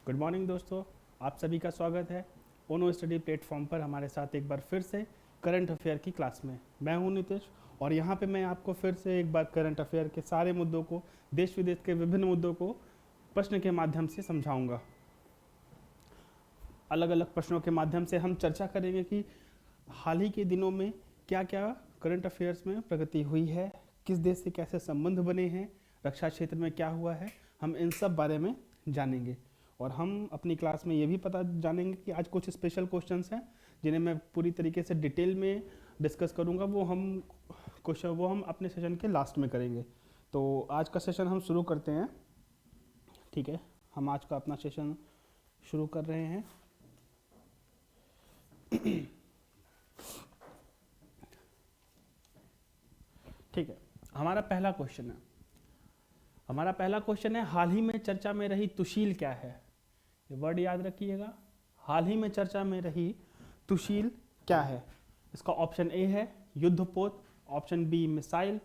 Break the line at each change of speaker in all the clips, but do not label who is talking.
Good morning दोस्तों, आप सभी का स्वागत है ओनो स्टडी प्लेटफॉर्म पर हमारे साथ एक बार फिर से करंट अफेयर की क्लास में। मैं हूं नितिश और यहाँ पे मैं आपको फिर से एक बार करंट अफेयर के सारे मुद्दों को, देश विदेश के विभिन्न मुद्दों को प्रश्न के माध्यम से समझाऊंगा। अलग अलग प्रश्नों के माध्यम से हम चर्चा करेंगे कि हाल ही के दिनों में क्या क्या करंट अफेयर्स में प्रगति हुई है, किस देश से कैसे संबंध बने हैं, रक्षा क्षेत्र में क्या हुआ है, हम इन सब बारे में जानेंगे। और हम अपनी क्लास में ये भी पता जानेंगे कि आज कुछ स्पेशल क्वेश्चंस हैं जिन्हें मैं पूरी तरीके से डिटेल में डिस्कस करूंगा। वो हम अपने सेशन के लास्ट में करेंगे। तो आज का सेशन हम शुरू करते हैं। ठीक है, हम आज का अपना सेशन शुरू कर रहे हैं। ठीक है, हमारा पहला क्वेश्चन है हाल ही में चर्चा में रही तुशील क्या है। ये वर्ड याद रखिएगा, हाल ही में चर्चा में रही तुशील क्या है। इसका ऑप्शन ए है युद्धपोत, option B missile,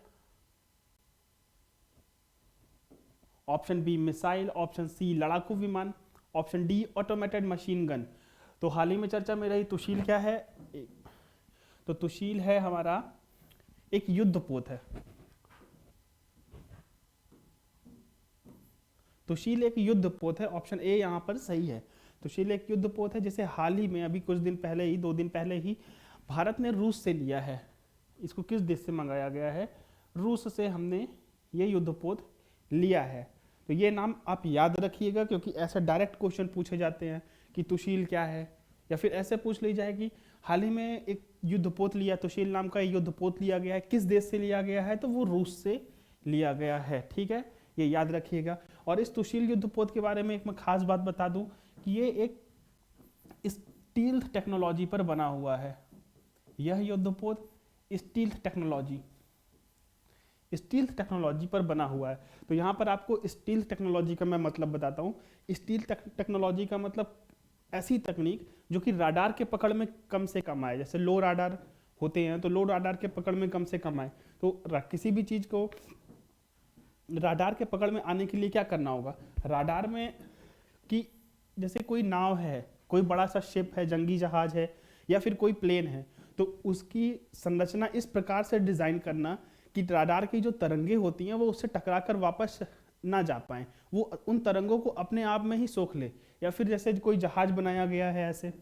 option C लड़ाकू विमान, option D automated machine gun. तो हाल ही में चर्चा में रही तुशील क्या है? तो तुशील है हमारा एक युद्धपोत है। तुशील एक युद्धपोत है, ऑप्शन ए यहाँ पर सही है। तुशील एक युद्धपोत है जिसे हाल ही में, अभी कुछ दिन पहले ही, 2 दिन पहले ही भारत ने रूस से लिया है। इसको किस देश से मंगाया गया है? रूस से हमने ये युद्धपोत लिया है। तो ये नाम आप याद रखिएगा क्योंकि ऐसे डायरेक्ट क्वेश्चन पूछे जाते हैं कि तुशील क्या है, या फिर ऐसे पूछ ली जाए कि हाल ही में एक युद्धपोत लिया, तुशील नाम का युद्धपोत लिया गया है, किस देश से लिया गया है? तो वो रूस से लिया गया है। ठीक है, ये याद रखिएगा। और इस तुशील युद्धपोत के बारे में एक मैं खास बात बता दूं कि ये एक स्टील्थ टेक्नोलॉजी पर बना हुआ है। यह युद्धपोत स्टील्थ टेक्नोलॉजी पर बना हुआ है। तो यहाँ पर आपको स्टील्थ टेक्नोलॉजी का मैं मतलब बताता हूँ। स्टील्थ टेक्नोलॉजी का मतलब ऐसी तकनीक जो कि राडार के पकड़ में कम से कम आए। जैसे लो राडार होते हैं तो लो राडार के पकड़ में कम से कम आए। तो किसी भी चीज़ को राडार के पकड़ में आने के लिए क्या करना होगा? राडार में कि जैसे कोई नाव है, कोई बड़ा सा शिप है, जंगी जहाज है, या फिर कोई प्लेन है, तो उसकी संरचना इस प्रकार से डिज़ाइन करना कि राडार की जो तरंगे होती हैं वो उससे टकराकर वापस ना जा पाएं, वो उन तरंगों को अपने आप में ही सोख ले। या फिर जैसे कोई जहाज बनाया गया है, ऐसे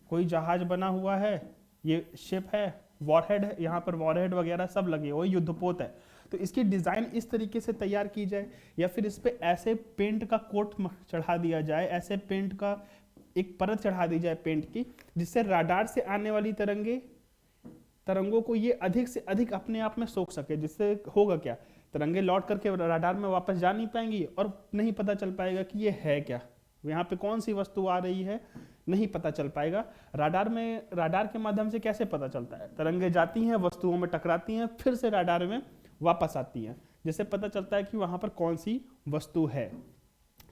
कोई जहाज बना हुआ है, ये शिप है, वॉरहेड है, यहाँ पर वॉरहेड वगैरह सब लगे हुए, युद्धपोत है। तो इसकी डिज़ाइन इस तरीके से तैयार की जाए, या फिर इस पर ऐसे पेंट का कोट चढ़ा दिया जाए, ऐसे पेंट का एक परत चढ़ा दी जाए पेंट की, जिससे राडार से आने वाली तरंगों को ये अधिक से अधिक अपने आप में सोख सके। जिससे होगा क्या? तरंगे लौट करके राडार में वापस जा नहीं पाएंगी और नहीं पता चल पाएगा कि ये है क्या, यहाँ पे कौन सी वस्तु आ रही है, नहीं पता चल पाएगा। राडार के माध्यम से कैसे पता चलता है? तरंगे जाती हैं, वस्तुओं में टकराती हैं, फिर से राडार में वापस आती हैं, जिससे पता चलता है कि वहाँ पर कौन सी वस्तु है।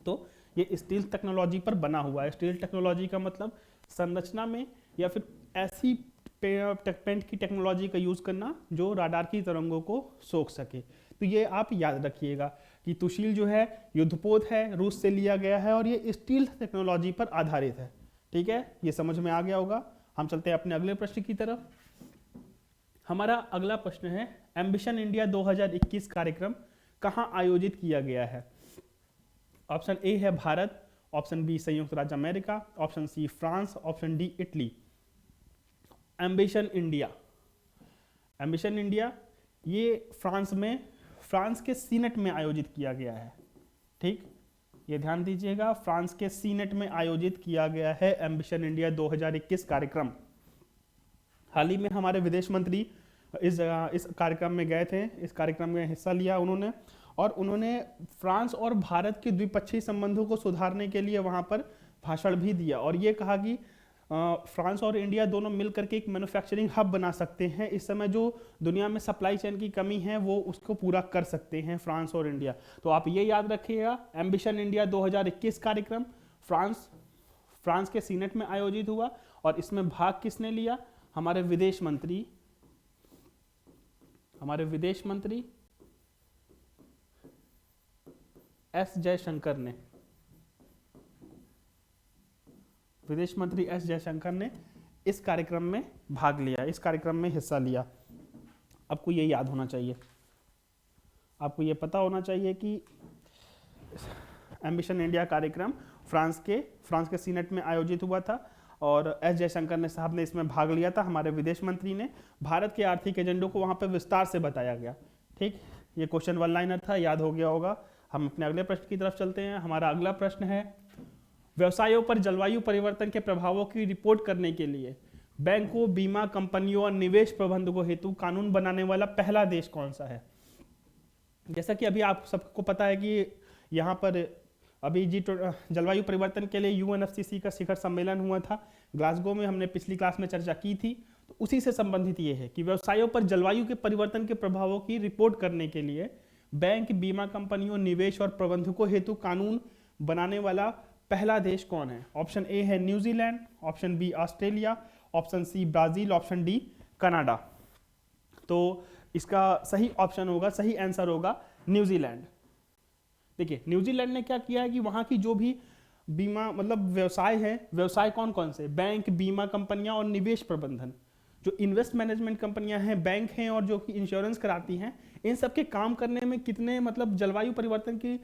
तो ये स्टील टेक्नोलॉजी पर बना हुआ है। स्टील टेक्नोलॉजी का मतलब संरचना में या फिर ऐसी पेंट की टेक्नोलॉजी का यूज़ करना जो राडार की तरंगों को सोख सके। तो ये आप याद रखिएगा कि तुशील जो है युद्धपोत है, रूस से लिया गया है और ये स्टील टेक्नोलॉजी पर आधारित है। ठीक है, ये समझ में आ गया होगा। हम चलते हैं अपने अगले प्रश्न की तरफ। हमारा अगला प्रश्न है एम्बिशन इंडिया 2021 कार्यक्रम कहाँ आयोजित किया गया है? ऑप्शन ए है भारत, ऑप्शन बी संयुक्त राज्य अमेरिका, option C France, option D Italy. Ambition India ये फ्रांस के सीनेट में आयोजित किया गया है। ठीक, ये ध्यान दीजिएगा, फ्रांस के सीनेट में आयोजित किया गया है एम्बिशन इंडिया 2021 कार्यक्रम। हाल ही में हमारे विदेश मंत्री इस कार्यक्रम में गए थे, इस कार्यक्रम में हिस्सा लिया उन्होंने, और उन्होंने फ्रांस और भारत के द्विपक्षीय संबंधों को सुधारने के लिए वहाँ पर भाषण भी दिया और ये कहा कि फ्रांस और इंडिया दोनों मिलकर के एक मैन्युफैक्चरिंग हब बना सकते हैं। इस समय जो दुनिया में सप्लाई चेन की कमी है वो उसको पूरा कर सकते हैं फ्रांस और इंडिया। तो आप ये याद रखिएगा, एम्बिशन इंडिया 2021 कार्यक्रम फ्रांस के सीनेट में आयोजित हुआ और इसमें भाग किसने लिया? हमारे विदेश मंत्री एस जयशंकर ने। विदेश मंत्री एस जयशंकर ने इस कार्यक्रम में भाग लिया, इस कार्यक्रम में हिस्सा लिया। आपको ये याद होना चाहिए, आपको ये पता होना चाहिए कि एम्बिशन इंडिया कार्यक्रम फ्रांस के सीनेट में आयोजित हुआ था और एस जयशंकर ने साहब ने इसमें भाग लिया था। हमारे विदेश मंत्री ने भारत के आर्थिक एजेंडों को वहाँ पर विस्तार से बताया गया। ठीक, ये क्वेश्चन वन लाइनर था, याद हो गया होगा। हम अपने अगले प्रश्न की तरफ चलते हैं। हमारा अगला प्रश्न है, व्यवसायों पर जलवायु परिवर्तन के प्रभावों की रिपोर्ट करने के लिए बैंकों, बीमा कंपनियों और निवेश प्रबंधकों हेतु कानून बनाने वाला पहला देश कौन सा है? जैसा कि अभी आप सबको पता है कि यहाँ पर अभी जलवायु परिवर्तन के लिए यूएनएफसीसी का शिखर सम्मेलन हुआ था ग्लासगो में, हमने पिछली क्लास में चर्चा की थी। तो उसी से संबंधित ये है कि व्यवसायों पर जलवायु के परिवर्तन के प्रभावों की रिपोर्ट करने के लिए बैंक, बीमा कंपनियों, निवेश और प्रबंधकों हेतु कानून बनाने वाला पहला देश कौन है? ऑप्शन ए है New Zealand, option B Australia, option C Brazil, option D Canada. तो इसका सही ऑप्शन होगा, सही आंसर होगा न्यूजीलैंड। देखिए न्यूजीलैंड ने क्या किया है कि वहाँ की जो भी बीमा मतलब व्यवसाय है, व्यवसाय कौन कौन से? बैंक, बीमा कंपनियां और निवेश प्रबंधन, जो इन्वेस्ट मैनेजमेंट कंपनियां हैं, बैंक हैं और जो कि इंश्योरेंस कराती हैं, इन सब के काम करने में कितने मतलब जलवायु परिवर्तन की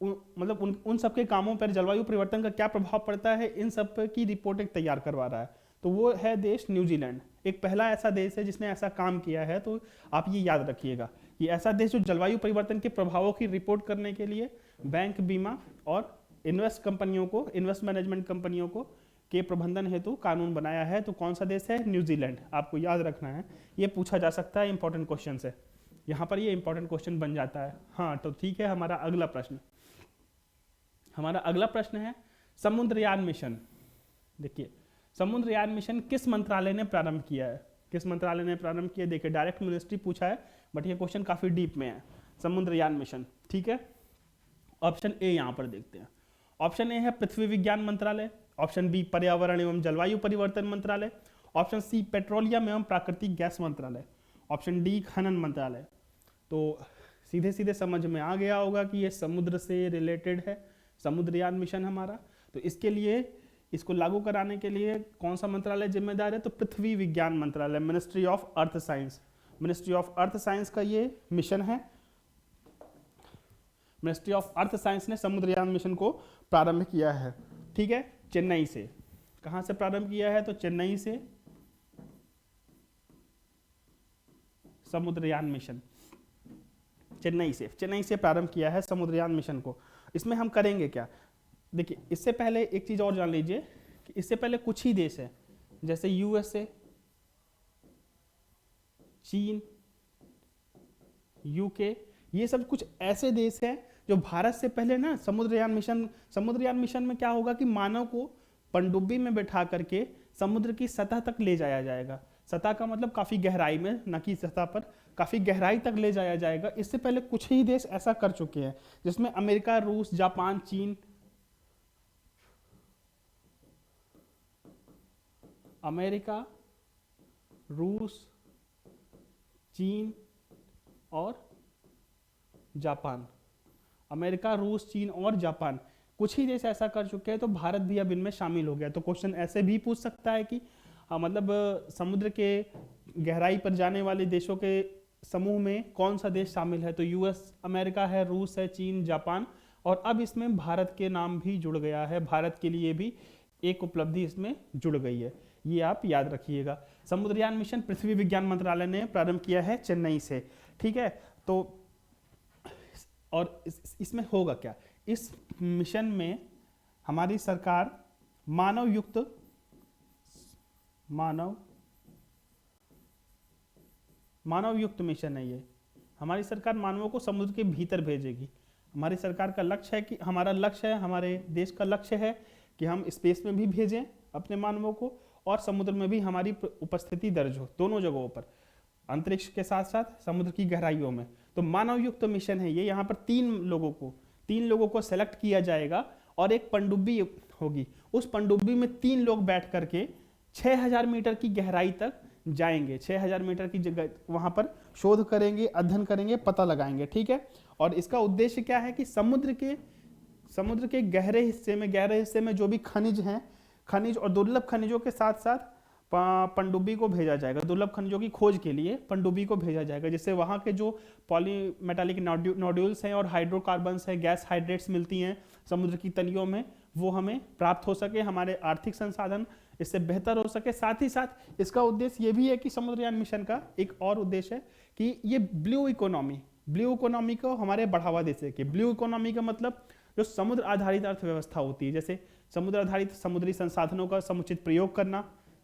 उन सब के कामों पर जलवायु परिवर्तन का क्या प्रभाव पड़ता है, इन सब की रिपोर्ट एक तैयार करवा रहा है। तो वो है देश न्यूजीलैंड, एक पहला ऐसा देश है जिसने ऐसा काम किया है। तो आप ये याद रखिएगा, ये ऐसा देश जो जलवायु परिवर्तन के प्रभावों की रिपोर्ट करने के लिए बैंक, बीमा और इन्वेस्ट मैनेजमेंट कंपनियों को के प्रबंधन हेतु कानून बनाया है। तो कौन सा देश है? न्यूजीलैंड। आपको याद रखना है, ये पूछा जा सकता है, इंपॉर्टेंट क्वेश्चन है, यहाँ पर ये इंपॉर्टेंट क्वेश्चन बन जाता है। हाँ तो ठीक है, हमारा अगला प्रश्न है समुद्रयान मिशन। देखिए समुद्रयान मिशन किस मंत्रालय ने प्रारंभ किया है? किस मंत्रालय ने प्रारंभ किया? देखिए डायरेक्ट मिनिस्ट्री पूछा है, बट ये क्वेश्चन काफी डीप में है। समुद्रयान मिशन, ठीक है। ऑप्शन ए यहाँ पर देखते हैं। ऑप्शन ए है पृथ्वी विज्ञान मंत्रालय, ऑप्शन बी पर्यावरण एवं जलवायु परिवर्तन मंत्रालय, ऑप्शन सी पेट्रोलियम एवं प्राकृतिक गैस मंत्रालय, ऑप्शन डी खनन मंत्रालय। तो सीधे सीधे समझ में आ गया होगा कि ये समुद्र से रिलेटेड है समुद्रयान मिशन हमारा। तो इसके लिए, इसको लागू कराने के लिए कौन सा मंत्रालय जिम्मेदार है? तो पृथ्वी विज्ञान मंत्रालय, ministry of earth science. Ministry of earth science का ये मिशन है। मिनिस्ट्री ऑफ अर्थ साइंस ने समुद्रयान मिशन को प्रारंभ किया है, ठीक है, चेन्नई से। कहां से प्रारंभ किया है? तो चेन्नई से समुद्रयान मिशन, चेन्नई से प्रारंभ किया है समुद्रयान मिशन को। इसमें हम करेंगे क्या? देखिए इससे पहले एक चीज और जान लीजिए कि इससे पहले कुछ ही देश है, जैसे यूएसए, चीन, यूके, ये सब कुछ ऐसे देश हैं जो भारत से पहले ना समुद्रयान मिशन में क्या होगा कि मानव को पनडुब्बी में बैठा करके समुद्र की सतह तक ले जाया जाएगा। सतह का मतलब काफी गहराई में, न कि सतह पर, काफी गहराई तक ले जाया जाएगा। इससे पहले कुछ ही देश ऐसा कर चुके हैं, जिसमें अमेरिका, रूस, जापान, चीन, अमेरिका, रूस, चीन और जापान। अमेरिका, रूस, चीन और जापान, कुछ ही देश ऐसा कर चुके हैं। तो भारत भी अब इनमें शामिल हो गया। तो क्वेश्चन ऐसे भी पूछ सकता है कि मतलब समुद्र के गहराई पर जाने वाले देशों के समूह में कौन सा देश शामिल है? तो यूएस, अमेरिका है, रूस है, चीन, जापान, और अब इसमें भारत के नाम भी जुड़ गया है। भारत के लिए भी एक उपलब्धि इसमें जुड़ गई है, ये आप याद रखिएगा। समुद्रयान मिशन पृथ्वी विज्ञान मंत्रालय ने प्रारंभ किया है चेन्नई से, ठीक है। तो और इसमें होगा क्या? इस मिशन में हमारी सरकार मानव युक्त मिशन है ये। हमारी सरकार मानवों को समुद्र के भीतर भेजेगी। हमारी सरकार का लक्ष्य है कि हमारे देश का लक्ष्य है कि हम स्पेस में भी भेजें अपने मानवों को और समुद्र में भी हमारी उपस्थिति दर्ज हो, दोनों जगहों पर, अंतरिक्ष के साथ साथ समुद्र की गहराइयों में। तो मानव युक्त मिशन है ये। यहाँ पर तीन लोगों को सेलेक्ट किया जाएगा और एक पनडुब्बी होगी। उस पनडुब्बी में 3 लोग बैठ करके 6000 मीटर की गहराई तक जाएंगे। 6000 मीटर की जगह वहां पर शोध करेंगे, अध्ययन करेंगे, पता लगाएंगे, ठीक है। और इसका उद्देश्य क्या है कि समुद्र के गहरे हिस्से में जो भी खनिज हैं खनिज और दुर्लभ खनिजों के साथ साथ पनडुब्बी को भेजा जाएगा, दुर्लभ खनिजों की खोज के लिए पनडुब्बी को भेजा जाएगा, जिससे वहाँ के जो पॉलीमेटालिक नोड्यूल्स हैं और हाइड्रोकार्बन्स हैं, गैस हाइड्रेट्स मिलती हैं समुद्र की तलियों में, वो हमें प्राप्त हो सके, हमारे आर्थिक संसाधन इससे बेहतर हो सके। साथ ही साथ इसका उद्देश्य ये भी है कि समुद्रयान मिशन का एक और उद्देश्य है कि ये ब्लू इकोनॉमी को हमारे बढ़ावा दे सके। ब्लू इकोनॉमी का मतलब जो समुद्र आधारित अर्थव्यवस्था होती है, जैसे समुद्र आधारित समुद्री संसाधनों का समुचित प्रयोग करना,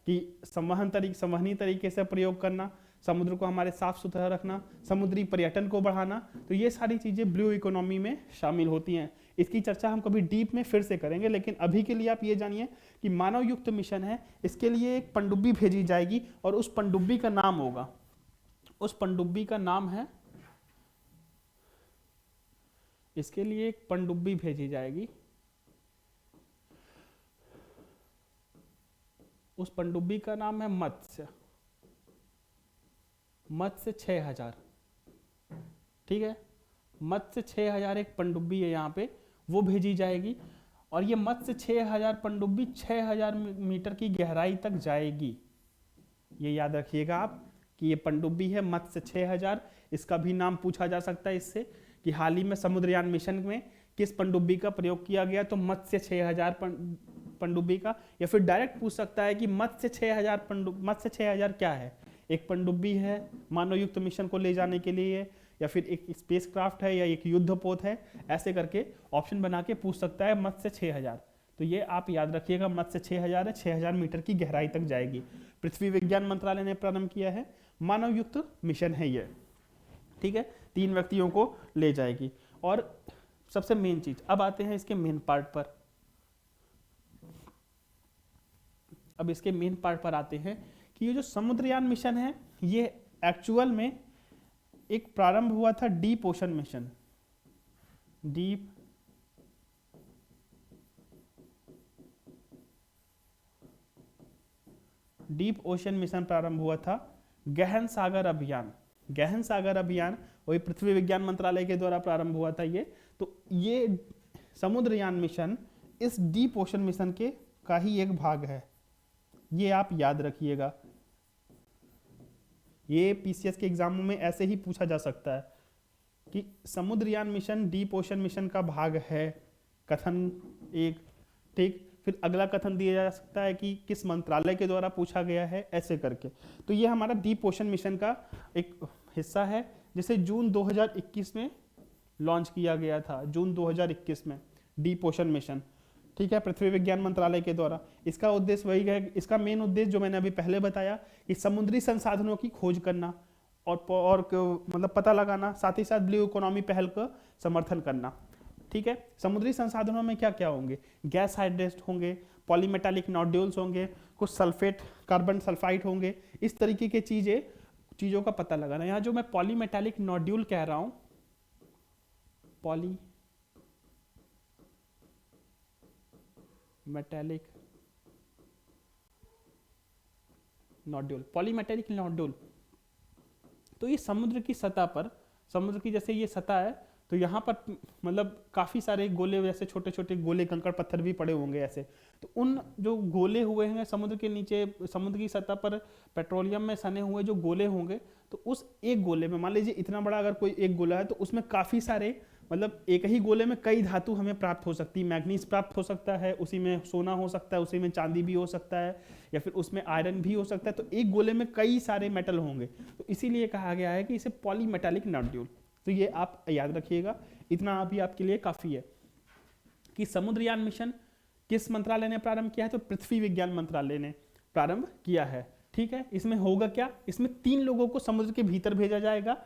कि संवहनी तरीके से प्रयोग करना, समुद्र को हमारे साफ सुथरा रखना, समुद्री पर्यटन को बढ़ाना, तो ये सारी चीज़ें ब्लू इकोनॉमी में शामिल होती हैं। इसकी चर्चा हम कभी डीप में फिर से करेंगे, लेकिन अभी के लिए आप ये जानिए कि मानव युक्त मिशन है, इसके लिए एक पनडुब्बी भेजी जाएगी और उस पनडुब्बी का नाम होगा, उस पनडुब्बी का नाम है, इसके लिए एक पनडुब्बी भेजी जाएगी, उस पनडुब्बी का नाम है मत्स्य 6000। ठीक है, मत्स्य 6000 एक पनडुब्बी है यहाँ पे, वो भेजी जाएगी और ये मत्स्य 6000 पनडुब्बी 6000 मीटर की गहराई तक जाएगी। ये याद रखिएगा आप कि ये पनडुब्बी है मत्स्य 6000। इसका भी नाम पूछा जा सकता है इससे कि हाल ही में समुद्रयान मिशन में किस पनडुब्बी का प्रयोग किया गया, तो मत्स्य 6000 पनडुब्बी का। या फिर डायरेक्ट पूछ सकता है कि मत्स्य 6000 क्या है। एक पनडुब्बी है मानव युक्त मिशन को ले जाने के लिए, या फिर एक स्पेस क्राफ्ट है, या एक युद्धपोत है, ऐसे करके ऑप्शन बना के पूछ सकता है मत्स्य 6000। तो ये आप याद रखिएगा, मत्स्य 6000 है, 6000 मीटर की गहराई तक जाएगी। पृथ्वी विज्ञान मंत्रालय ने प्रारंभ किया है, मानव युक्त मिशन है ये। ठीक है, 3 व्यक्तियों को ले जाएगी। और सबसे मेन चीज, अब आते हैं इसके मेन पार्ट पर। अब इसके मेन पार्ट पर आते हैं कि ये जो समुद्रयान मिशन है, ये एक्चुअल में एक प्रारंभ हुआ था deep ocean mission. Deep ocean mission प्रारंभ हुआ था। गहन सागर अभियान वही पृथ्वी विज्ञान मंत्रालय के द्वारा प्रारंभ हुआ था ये। तो ये समुद्रयान मिशन इस डीप ओशन मिशन के का ही एक भाग है, ये आप याद रखिएगा। ये पीसीएस के एग्जामों में ऐसे ही पूछा जा सकता है कि Samudrayaan mission deep ocean mission का भाग है, कथन एक। ठीक, फिर अगला कथन दिया जा सकता है कि किस मंत्रालय के द्वारा पूछा गया है, ऐसे करके। तो ये हमारा डीप ओशन मिशन का एक हिस्सा है, जिसे जून 2021 में लॉन्च किया गया था, जून 2021 में डीप ओशन मिशन। ठीक है, पृथ्वी विज्ञान मंत्रालय के द्वारा। इसका उद्देश्य वही है, इसका मेन उद्देश्य जो मैंने अभी पहले बताया कि समुद्री संसाधनों की खोज करना और मतलब पता लगाना, साथ ही साथ ब्लू इकोनॉमी पहल का समर्थन करना। ठीक है, समुद्री संसाधनों में क्या क्या होंगे, गैस हाइड्रेट होंगे, पॉलीमेटालिक नोड्यूल्स होंगे, कुछ सल्फेट कार्बन सल्फाइड होंगे, इस तरीके के चीज़ों का पता लगाना। यहाँ जो मैं पॉलीमेटालिक नोड्यूल कह रहा हूँ, पॉलीमेटालिक नोड्यूल, तो ये समुद्र की सतह पर, समुद्र की जैसे ये सतह है, तो यहाँ पर मतलब काफ़ी सारे गोले, जैसे छोटे छोटे गोले कंकड़ पत्थर भी पड़े होंगे ऐसे। तो उन जो गोले हुए हैं समुद्र के नीचे, समुद्र की सतह पर पेट्रोलियम में सने हुए जो गोले होंगे, तो उस एक गोले में, मान लीजिए इतना बड़ा अगर कोई एक गोला है, तो उसमें काफ़ी सारे, मतलब एक ही गोले में कई धातु हमें प्राप्त हो सकती है। मैग्नीज प्राप्त हो सकता है, उसी में सोना हो सकता है, उसी में चांदी भी हो सकता है, या फिर उसमें आयरन भी हो सकता है। तो एक गोले में कई सारे मेटल होंगे, तो इसीलिए कहा गया है कि इसे पॉलीमेटालिक नोड्यूल। तो ये आप याद रखिएगा, इतना अभी आपके लिए काफ़ी है कि समुद्रयान मिशन किस मंत्रालय ने प्रारंभ किया है, तो पृथ्वी विज्ञान मंत्रालय ने प्रारंभ किया है। ठीक है, इसमें होगा क्या, इसमें 3 लोगों को समुद्र के भीतर भेजा जाएगा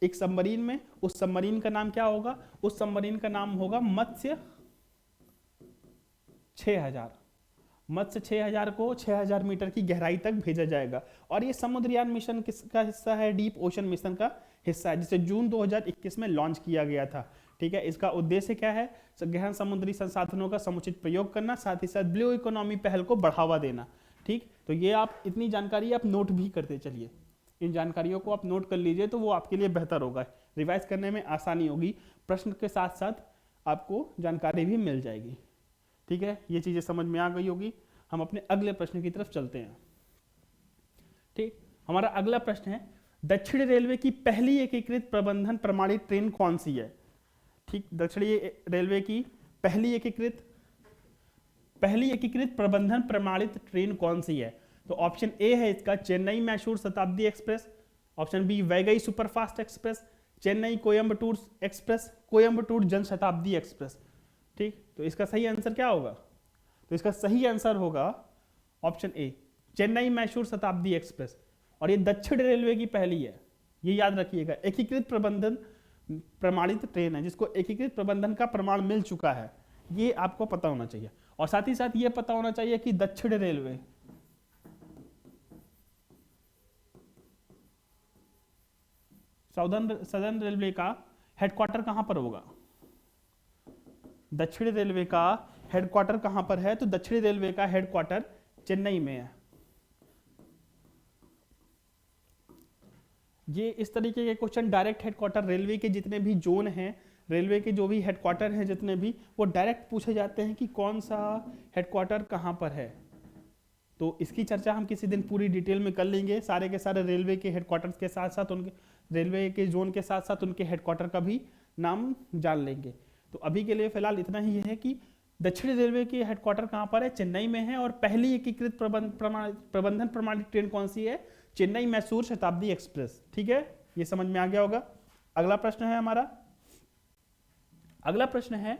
एक सबमरीन में। उस सबमरीन का नाम क्या होगा, उस सबमरीन का नाम होगा मत्स्य 6000। मत्स्य 6000 को 6000 मीटर की गहराई तक भेजा जाएगा। और ये समुद्रयान मिशन किसका हिस्सा है, डीप ओशन मिशन का हिस्सा है, जिसे जून 2021 में लॉन्च किया गया था। ठीक है, इसका उद्देश्य क्या है, गहन समुद्री संसाधनों का समुचित प्रयोग करना, साथ ही साथ ब्लू इकोनॉमी पहल को बढ़ावा देना। ठीक, तो ये आप इतनी जानकारी आप नोट भी करते चलिए, इन जानकारियों को आप नोट कर लीजिए, तो वो आपके लिए बेहतर होगा, रिवाइज करने में आसानी होगी, प्रश्न के साथ साथ आपको जानकारी भी मिल जाएगी। ठीक है, ये चीज़ें समझ में आ गई होगी। हम अपने अगले प्रश्न की तरफ चलते हैं। ठीक, हमारा अगला प्रश्न है, दक्षिण रेलवे की पहली एकीकृत प्रबंधन प्रमाणित ट्रेन कौन सी है? ठीक, दक्षिणी रेलवे की पहली एकीकृत प्रबंधन प्रमाणित ट्रेन कौन सी है? तो ऑप्शन ए है इसका Chennai Mysore Shatabdi express, option B Vaigai superfast express, Chennai Coimbatore express, Coimbatore Jan Shatabdi express. ठीक, तो इसका सही आंसर क्या होगा? तो इसका सही आंसर होगा option A Chennai Mysore Shatabdi express, और ये दक्षिण रेलवे की पहली है, ये याद रखिएगा। एकीकृत प्रबंधन प्रमाणित ट्रेन है जिसको एकीकृत प्रबंधन का प्रमाण मिल चुका है, ये आपको पता होना चाहिए। और साथ ही साथ ये पता होना चाहिए कि दक्षिण रेलवे सदर्न रेलवे का हेडक्वार्टर कहां पर होगा? दक्षिण रेलवे का हेडक्वार्टर कहां पर है? तो दक्षिण रेलवे का हेडक्वार्टर चेन्नई में है। ये इस तरीके के क्वेश्चन डायरेक्ट हेडक्वार्टर, रेलवे के जितने भी जोन हैं, रेलवे के जो भी हेडक्वार्टर हैं जितने भी, वो डायरेक्ट पूछे जाते हैं कि कौन सा हेडक्वार्टर कहां पर है। तो इसकी चर्चा हम किसी दिन पूरी डिटेल में कर लेंगे, सारे के सारे रेलवे के हेडक्वार्टर्स के साथ साथ उनके रेलवे के जोन के साथ साथ उनके हेडक्वार्टर का भी नाम जान लेंगे। तो अभी के लिए फिलहाल इतना ही है कि दक्षिण रेलवे के हेडक्वार्टर कहाँ पर है? चेन्नई में है। और पहली एकीकृत प्रबंधन प्रमाणित ट्रेन कौन सी है? चेन्नई मैसूर शताब्दी एक्सप्रेस। ठीक है, ये समझ में आ गया होगा। अगला प्रश्न है हमारा, अगला प्रश्न है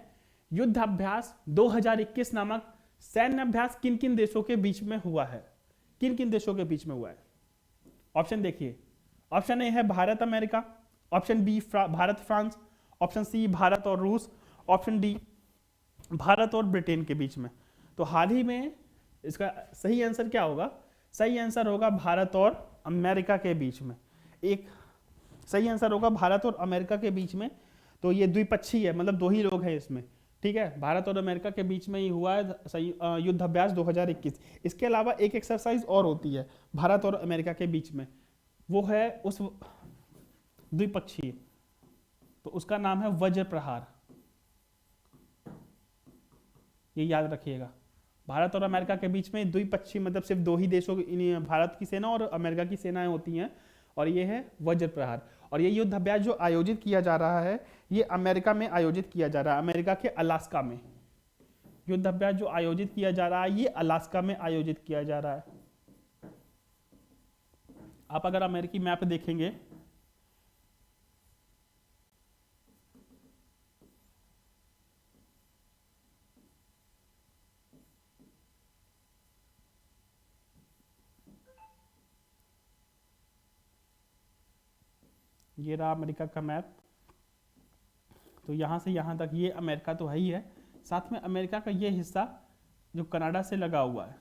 युद्धाभ्यास 2021 नामक सैन्य अभ्यास किन किन देशों के बीच में हुआ है? किन किन देशों के बीच में हुआ है? ऑप्शन देखिए, ऑप्शन ए है Bharat America, option B Bharat France, option C Bharat और रूस, ऑप्शन डी भारत और ब्रिटेन के बीच में। तो हाल ही में इसका सही आंसर क्या होगा? सही आंसर होगा भारत और अमेरिका के बीच में। एक सही आंसर होगा भारत और अमेरिका के बीच में। तो ये द्विपक्षीय है, मतलब दो ही लोग हैं इसमें। ठीक है, भारत और अमेरिका के बीच में ही हुआ है युद्ध अभ्यास 2021। इसके अलावा एक एक्सरसाइज और होती है भारत और अमेरिका के बीच में, वो है उस द्विपक्षीय, तो उसका नाम है वज्र प्रहार। ये याद रखिएगा, भारत और अमेरिका के बीच में द्विपक्षीय मतलब सिर्फ दो ही देशों भारत की सेना और अमेरिका की सेनाएं होती हैं, और ये है वज्र प्रहार। और ये युद्ध अभ्यास जो आयोजित किया जा रहा है, ये अमेरिका में आयोजित किया जा रहा है, अमेरिका के अलास्का में। युद्ध अभ्यास जो आयोजित किया जा रहा है, ये अलास्का में आयोजित किया जा रहा है। आप अगर अमेरिकी मैप देखेंगे, ये रहा अमेरिका का मैप। तो यहाँ से यहाँ तक ये अमेरिका तो है ही है, साथ में अमेरिका का ये हिस्सा जो कनाडा से लगा हुआ है,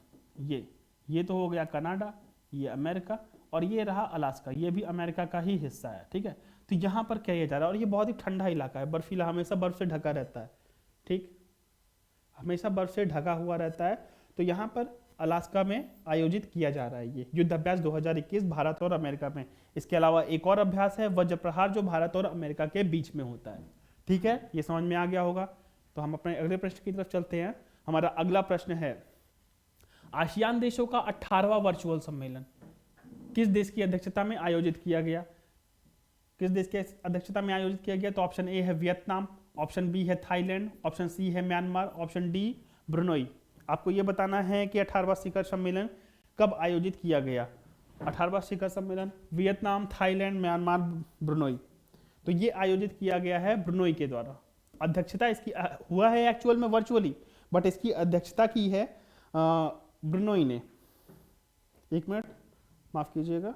ये तो हो गया कनाडा, ये अमेरिका, और ये रहा अलास्का, ये भी अमेरिका का ही हिस्सा है। ठीक है, तो यहाँ पर क्या जा रहा है, और ये बहुत ही ठंडा इलाका है, बर्फीला, हमेशा बर्फ से ढका रहता है। ठीक, हमेशा बर्फ से ढका हुआ रहता है। तो यहाँ पर अलास्का में आयोजित किया जा रहा है ये युद्ध अभ्यास 2021 भारत और अमेरिका में। इसके अलावा एक और अभ्यास है वज्र प्रहार, जो भारत और अमेरिका के बीच में होता है। ठीक है, ये समझ में आ गया होगा। तो हम अपने अगले प्रश्न की तरफ चलते हैं। हमारा अगला प्रश्न है, आसियान देशों का 18वां वर्चुअल सम्मेलन किस देश की अध्यक्षता में आयोजित किया गया? किस देश की अध्यक्षता में आयोजित किया गया? तो ऑप्शन ए है वियतनाम, ऑप्शन बी है थाईलैंड, ऑप्शन सी है म्यांमार, ऑप्शन डी ब्रुनोई। आपको यह बताना है कि 18वां शिखर सम्मेलन कब आयोजित किया गया। 18वां शिखर सम्मेलन वियतनाम, थाईलैंड, म्यांमार, ब्रुनोई। तो ये आयोजित किया गया है ब्रुनोई के द्वारा। अध्यक्षता इसकी हुआ है एक्चुअल में वर्चुअली, बट इसकी अध्यक्षता की है ब्रुनोई ने। एक मिनट माफ कीजिएगा,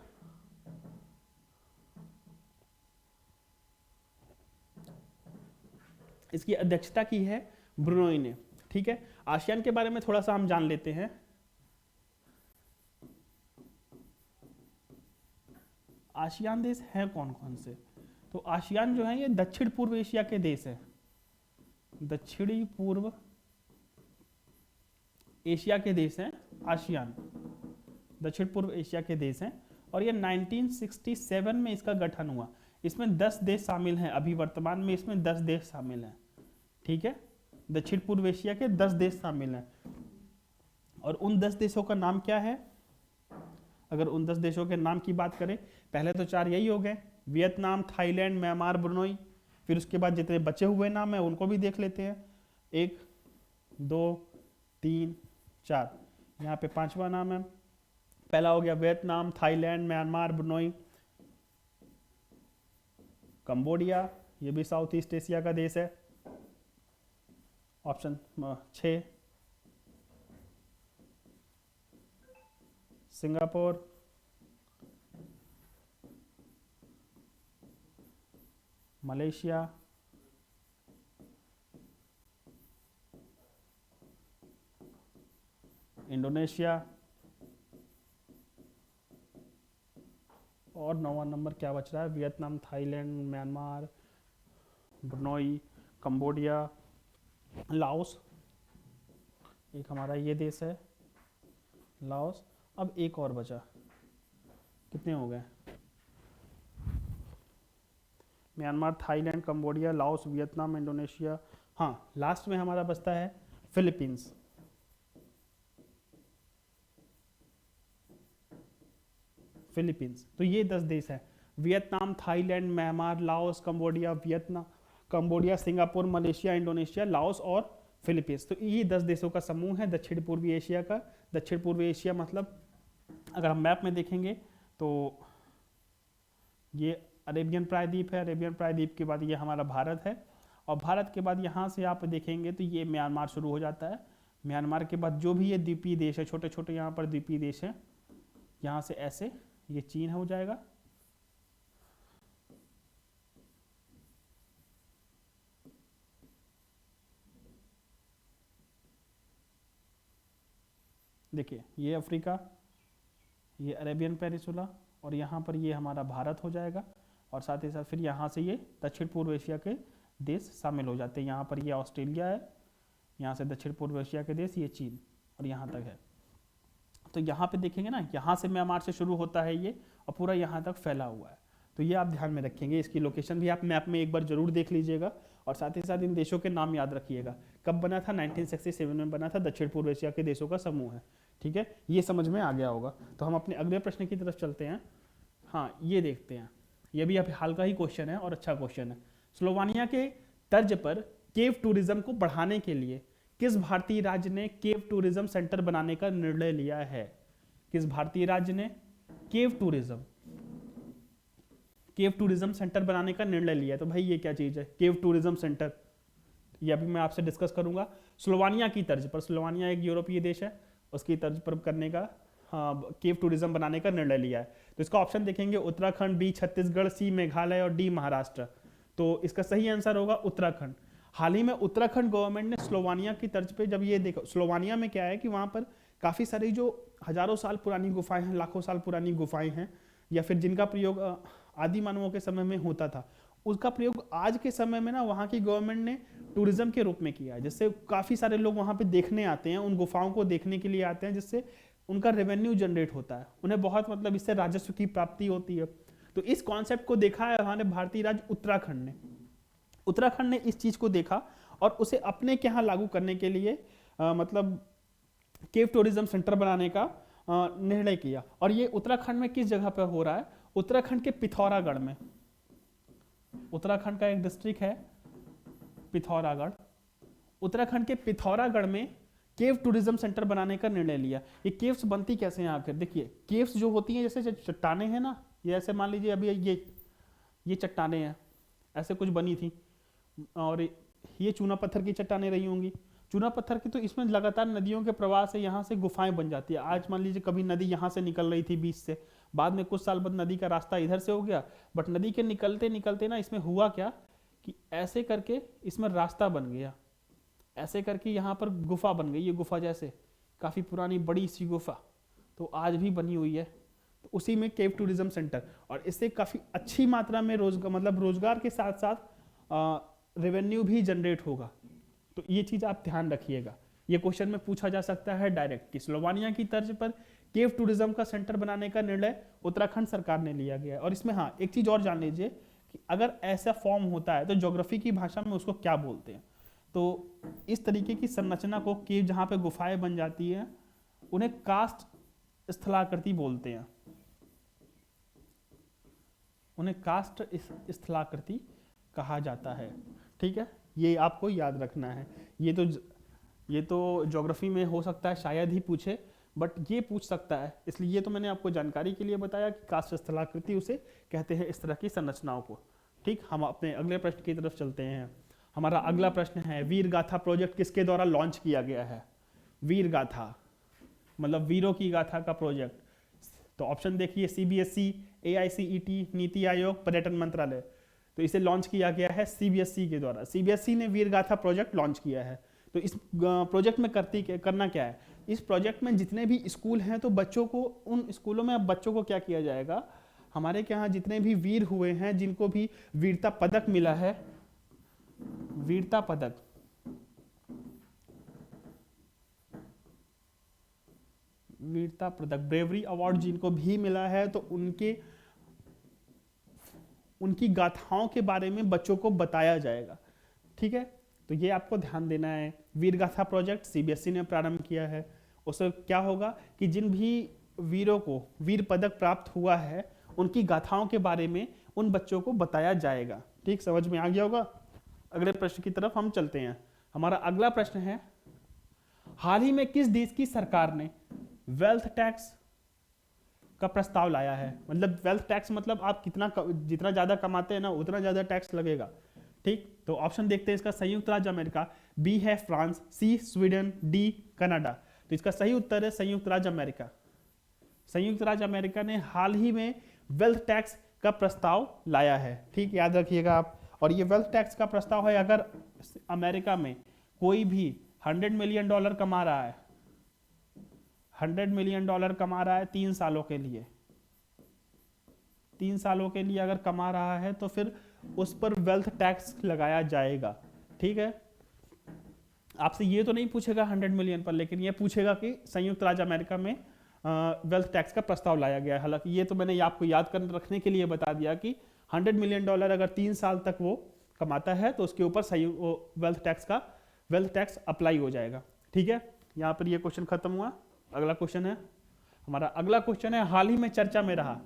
इसकी अध्यक्षता की है ब्रुनोई ने। ठीक है, आसियान के बारे में थोड़ा सा हम जान लेते हैं। आसियान देश हैं कौन कौन से? तो आसियान जो है ये दक्षिण पूर्व एशिया के देश हैं, दक्षिणी पूर्व एशिया के देश हैं आसियान, दक्षिण पूर्व एशिया के देश हैं। और ये 1967 में इसका गठन हुआ। इसमें 10 देश शामिल हैं, अभी वर्तमान में इसमें 10 देश शामिल हैं। ठीक है, दक्षिण पूर्व एशिया के 10 देश शामिल हैं। और उन 10 देशों का नाम क्या है? अगर उन 10 देशों के नाम की बात करें, पहले तो 4 यही हो गए, वियतनाम, थाईलैंड, म्यांमार, ब्रुनोई। फिर उसके बाद जितने बचे हुए नाम है उनको भी देख लेते हैं। 1 2 3 4, यहाँ पे 5वां नाम है। पहला हो गया Vietnam, Thailand, Myanmar, Brunei, Cambodia, ये भी साउथ ईस्ट एशिया का देश है। ऑप्शन 6, सिंगापुर, मलेशिया, इंडोनेशिया, और 9वां नंबर क्या बच रहा है? Vietnam, Thailand, Myanmar, Brunei, Cambodia, Laos, एक हमारा ये देश है लाओस। अब एक और बचा, कितने हो गए? Myanmar, Thailand, Cambodia, Laos, Vietnam, Indonesia. हाँ, लास्ट में हमारा बचता है फिलीपींस। फिलीपींस। तो ये 10 देश हैं, Vietnam, Thailand, Myanmar, Laos, Cambodia, Vietnam, Cambodia, Singapore, Malaysia, Indonesia, Laos और फिलीपींस। तो ये 10 देशों का समूह है दक्षिण पूर्वी एशिया का। दक्षिण पूर्वी एशिया मतलब अगर हम मैप में देखेंगे तो ये अरेबियन प्रायद्वीप है, अरेबियन प्रायद्वीप के बाद ये हमारा भारत है, और भारत के बाद यहाँ से आप देखेंगे तो ये म्यांमार शुरू हो जाता है। म्यांमार के बाद जो भी ये द्वीपीय देश है, छोटे छोटे यहाँ पर द्वीपीय देश हैं, यहाँ से ऐसे ये चीन हो जाएगा। देखिए ये अफ्रीका, ये अरेबियन पेनिसुला, और यहाँ पर ये हमारा भारत हो जाएगा, और साथ ही साथ फिर यहाँ से ये दक्षिण पूर्व एशिया के देश शामिल हो जाते हैं। यहाँ पर ये ऑस्ट्रेलिया है, यहाँ से दक्षिण पूर्व एशिया के देश ये चीन, और यहाँ तक है। तो यहाँ पे देखेंगे ना, यहाँ से म्यांमार से शुरू होता है ये, और पूरा यहाँ तक फैला हुआ है। तो ये आप ध्यान में रखेंगे, इसकी लोकेशन भी आप मैप में एक बार जरूर देख लीजिएगा, और साथ ही साथ इन देशों के नाम याद रखिएगा। कब बना था? 1967 में बना था, दक्षिण पूर्व एशिया के देशों का समूह है। ठीक है, ये समझ में आ गया होगा। तो हम अपने अगले प्रश्न की तरफ चलते हैं। हाँ, ये देखते हैं, ये भी अभी हाल का ही क्वेश्चन है और अच्छा क्वेश्चन है। स्लोवानिया के तर्ज पर केव टूरिज्म को बढ़ाने के लिए किस भारतीय राज्य ने केव टूरिज्म सेंटर बनाने का निर्णय लिया है? किस भारतीय राज्य ने केव टूरिज्म सेंटर बनाने का निर्णय लिया है? तो भाई ये क्या चीज है केव टूरिज्म सेंटर? ये अभी मैं आपसे डिस्कस करूंगा। स्लोवानिया की तर्ज पर, स्लोवानिया एक यूरोपीय देश है, उसकी तर्ज पर करने का, हाँ, केव टूरिज्म बनाने का निर्णय लिया है। तो इसका ऑप्शन देखेंगे उत्तराखंड, बी छत्तीसगढ़, सी मेघालय और डी महाराष्ट्र। तो इसका सही आंसर होगा उत्तराखंड। हाल ही में उत्तराखंड गवर्नमेंट ने स्लोवानिया की तर्ज पे, जब ये देखो स्लोवानिया में क्या है कि वहाँ पर काफ़ी सारी जो हजारों साल पुरानी गुफाएं हैं, लाखों साल पुरानी गुफाएं हैं, या फिर जिनका प्रयोग आदि मानवों के समय में होता था, उसका प्रयोग आज के समय में ना वहाँ की गवर्नमेंट ने टूरिज्म के रूप में किया है, जिससे काफ़ी सारे लोग वहाँ पे देखने आते हैं, उन गुफाओं को देखने के लिए आते हैं, जिससे उनका रेवेन्यू जनरेट होता है, उन्हें बहुत मतलब इससे राजस्व की प्राप्ति होती है। तो इस कॉन्सेप्ट को देखा है हमारे भारतीय राज्य उत्तराखंड ने इस चीज को देखा और उसे अपने के यहाँ लागू करने के लिए मतलब केव टूरिज्म सेंटर बनाने का निर्णय किया। और ये उत्तराखंड में किस जगह पर हो रहा है? उत्तराखंड के पिथौरागढ़ में। उत्तराखंड का एक डिस्ट्रिक्ट है पिथौरागढ़, उत्तराखंड के पिथौरागढ़ में केव टूरिज्म सेंटर बनाने का निर्णय लिया। ये केव्स बनती कैसे हैं आखिर? देखिए केव्स जो होती हैं, जैसे चट्टाने हैं ना, ये ऐसे मान लीजिए अभी ये चट्टाने हैं, ऐसे कुछ बनी थी, और ये चूना पत्थर की चट्टाने रही होंगी, चूना पत्थर की। तो इसमें लगातार नदियों के प्रवाह से यहाँ से गुफाएं बन जाती है। आज मान लीजिए कभी नदी यहाँ से निकल रही थी बीच से, बाद में कुछ साल बाद नदी का रास्ता इधर से हो गया, बट नदी के निकलते निकलते ना इसमें हुआ क्या कि ऐसे करके इसमें रास्ता बन गया, ऐसे करके यहाँ पर गुफा बन गई। ये गुफा जैसे काफ़ी पुरानी बड़ी सी गुफा, तो आज भी बनी हुई है। तो उसी में केव टूरिज्म सेंटर, और इससे काफ़ी अच्छी मात्रा में रोजगार के साथ साथ रेवेन्यू भी जनरेट होगा। तो ये चीज़ आप ध्यान रखिएगा। ये क्वेश्चन में पूछा जा सकता है डायरेक्ट कि स्लोवानिया की तर्ज पर केव टूरिज्म का सेंटर बनाने का निर्णय उत्तराखंड सरकार ने लिया गया है। और इसमें हाँ एक चीज़ और जान लीजिए कि अगर ऐसा फॉर्म होता है तो ज्योग्राफी की भाषा में उसको क्या बोलते हैं। तो इस तरीके की संरचना को केव, जहाँ पे गुफाएं बन जाती है, उन्हें कास्ट स्थलाकृति बोलते हैं, उन्हें कास्ट स्थलाकृति कहा जाता है। ठीक है, ये आपको याद रखना है। ये तो ज्योग्राफी में हो सकता है शायद ही पूछे, बट ये पूछ सकता है, इसलिए ये तो मैंने आपको जानकारी के लिए बताया कि कास्ट स्थलाकृति उसे कहते हैं, इस तरह की संरचनाओं को। ठीक, हम अपने अगले प्रश्न की तरफ चलते हैं। हमारा अगला प्रश्न है, वीर गाथा प्रोजेक्ट किसके द्वारा लॉन्च किया गया है? वीर गाथा मतलब वीरों की गाथा का प्रोजेक्ट। तो ऑप्शन देखिए, सीबीएसई, एआईसीईटी, नीति आयोग, पर्यटन मंत्रालय। तो इसे लॉन्च किया गया है सीबीएसई के द्वारा। सीबीएसई ने वीर गाथा प्रोजेक्ट लॉन्च किया है। तो इस प्रोजेक्ट में करना क्या है? इस प्रोजेक्ट में जितने भी स्कूल हैं, तो बच्चों को, उन स्कूलों में अब बच्चों को क्या किया जाएगा, हमारे के यहाँ जितने भी वीर हुए हैं, जिनको भी वीरता पदक मिला है, वीरता पदक, वीरता पदक, ब्रेवरी अवार्ड जिनको भी मिला है, तो उनकी गाथाओं के बारे में बच्चों को बताया जाएगा। ठीक है, तो ये आपको ध्यान देना है। वीर गाथा प्रोजेक्ट सीबीएसई ने प्रारंभ किया है। उससे क्या होगा कि जिन भी वीरों को वीर पदक प्राप्त हुआ है, उनकी गाथाओं के बारे में उन बच्चों को बताया जाएगा। ठीक, समझ में आ गया होगा। अगले प्रश्न की तरफ हम चलते हैं। हमारा अगला प्रश्न है, हाल ही में किस देश की सरकार ने वेल्थ टैक्स का प्रस्ताव लाया है? मतलब वेल्थ टैक्स मतलब आप जितना ज्यादा कमाते हैं ना, उतना ज्यादा टैक्स लगेगा। ठीक, तो ऑप्शन देखते हैं इसका। संयुक्त राज्य अमेरिका, बी है फ्रांस, सी स्वीडन, डी कनाडा। तो इसका सही उत्तर है संयुक्त राज्य अमेरिका। संयुक्त राज्य अमेरिका ने हाल ही में वेल्थ टैक्स का प्रस्ताव लाया है। ठीक, याद रखिएगा आप। और ये वेल्थ टैक्स का प्रस्ताव है, अगर अमेरिका में कोई भी $100 मिलियन कमा रहा है, $100 मिलियन कमा रहा है 3 सालों के लिए, 3 सालों के लिए अगर कमा रहा है, तो फिर उस पर वेल्थ टैक्स लगाया जाएगा। ठीक है, आपसे ये तो नहीं पूछेगा 100 मिलियन पर, लेकिन ये पूछेगा कि संयुक्त राज्य अमेरिका में वेल्थ टैक्स का प्रस्ताव लाया गया है। हालांकि ये तो मैंने आपको याद कर रखने के लिए बता दिया कि $100 मिलियन अगर 3 साल तक वो कमाता है, तो उसके ऊपर वेल्थ टैक्स अप्लाई हो जाएगा। ठीक है, यहाँ पर ये क्वेश्चन खत्म हुआ। अगला क्वेश्चन है, हमारा अगला क्वेश्चन है, हाल ही में चर्चा में रहा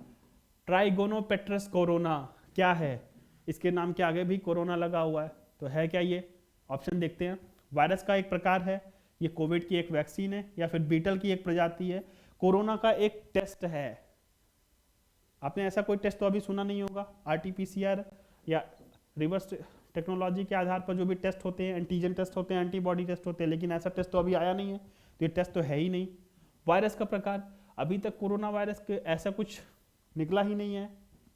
ट्राइगोनोपेट्रस कोरोना क्या है? इसके नाम के आगे भी कोरोना लगा हुआ है, तो है क्या ये? ऑप्शन देखते हैं। वायरस का एक प्रकार है, ये कोविड की एक वैक्सीन है, या फिर बीटल की एक प्रजाति है, कोरोना का एक टेस्ट है। आपने ऐसा कोई टेस्ट तो अभी सुना नहीं होगा, आरटीपीसीआर या रिवर्स टेक्नोलॉजी के आधार पर जो भी टेस्ट होते हैं, एंटीजन टेस्ट होते हैं, एंटीबॉडी टेस्ट होते हैं, लेकिन ऐसा टेस्ट तो अभी आया नहीं है, तो ये टेस्ट तो है ही नहीं। वायरस का प्रकार, अभी तक कोरोना वायरस के ऐसा कुछ निकला ही नहीं है